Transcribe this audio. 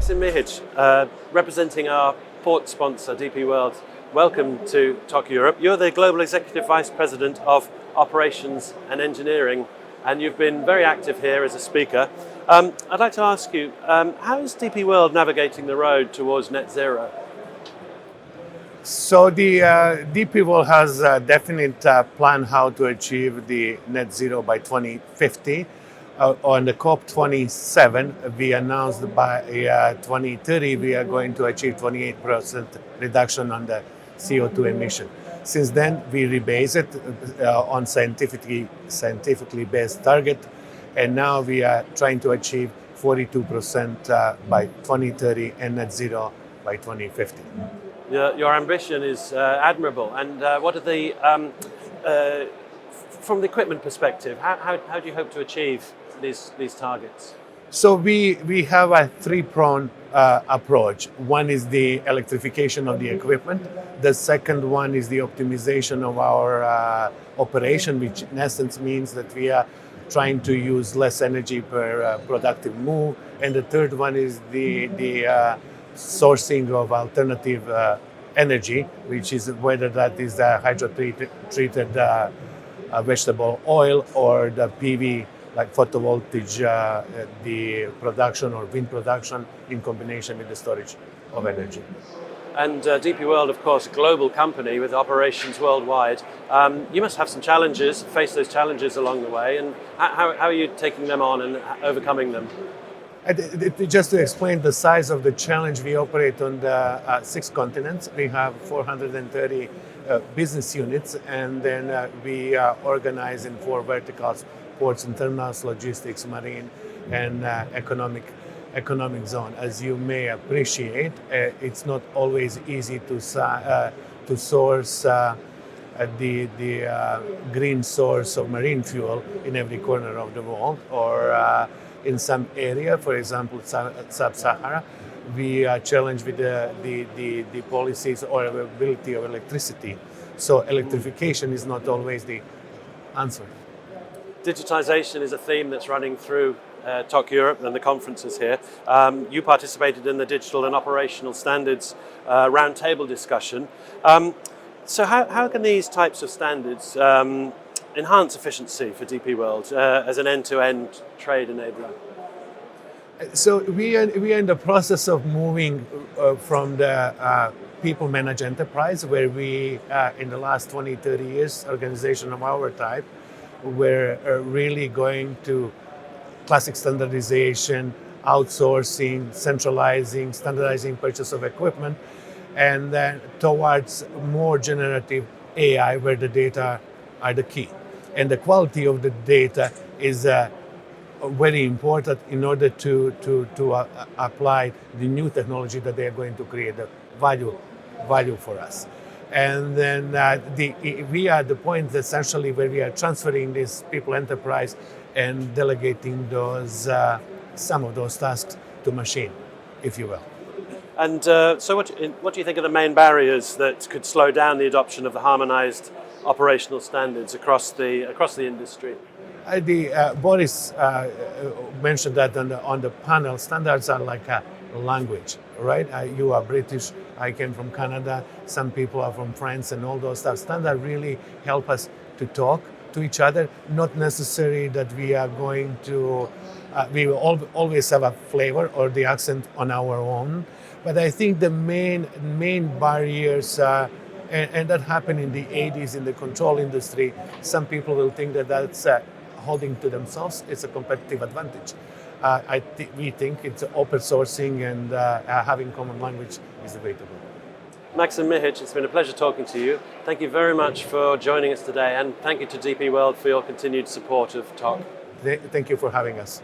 Maksim Mihic, representing our port sponsor, DP World. Welcome to TOC Europe. You're the Global Executive Vice President of Operations and Engineering, and you've been very active here as a speaker. I'd like to ask you, how is DP World navigating the road towards net zero? So the DP World has a definite plan how to achieve the net zero by 2050. On the COP27, we announced by 2030 we are going to achieve 28% reduction on the CO2 emission. Since then, we rebase it on scientifically based target, and now we are trying to achieve 42% by 2030 and net zero by 2050. Your ambition is admirable. And what are the, from the equipment perspective, how do you hope to achieve these targets? So we have a three-pronged approach. One is the electrification of the equipment. The second one is the optimization of our operation, which in essence means that we are trying to use less energy per productive move. And the third one is the sourcing of alternative energy, which is whether that is the hydro-treated vegetable oil or the PV, like photovoltaic, the production or wind production in combination with the storage of energy. And DP World, of course, a global company with operations worldwide. You must have some challenges, face those challenges along the way, and how are you taking them on and overcoming them? Just to explain the size of the challenge, we operate on the 6 continents. We have 430 business units, and then we organize in 4 verticals: ports and terminals, logistics, marine, and economic zone. As you may appreciate, it's not always easy to source the green source of marine fuel in every corner of the world, or in some area, for example, Sub-Sahara, we are challenged with the policies or availability of electricity. So electrification is not always the answer. Digitization is a theme that's running through TOC Europe and the conferences here. You participated in the Digital and Operational Standards roundtable discussion. So how can these types of standards enhance efficiency for DP World as an end-to-end trade enabler? So we are in the process of moving from the people managed enterprise, where we, in the last 20, 30 years, organization of our type, we're really going to classic standardization, outsourcing, centralizing, standardizing purchase of equipment, and then towards more generative AI, where the data are the key. And the quality of the data is very important in order to apply the new technology that they are going to create the value for us. And then we are at the point essentially where we are transferring this people enterprise and delegating those some of those tasks to machine, if you will. And so what do you think are the main barriers that could slow down the adoption of the harmonized operational standards across the industry? Boris mentioned that on the panel. Standards are like a language, right? You are British, I came from Canada, some people are from France, and all those stuff. Standards really help us to talk to each other. Not necessary that we are going to, we will always have a flavor or the accent on our own. But I think the main barriers, and that happened in the 80s in the control industry, some people will think that that's holding to themselves. It's a competitive advantage. We think it's open sourcing and having common language is the way to go. Maksim Mihic, it's been a pleasure talking to you. Thank you very much for joining us today, and thank you to DP World for your continued support of TOC. Thank you for having us.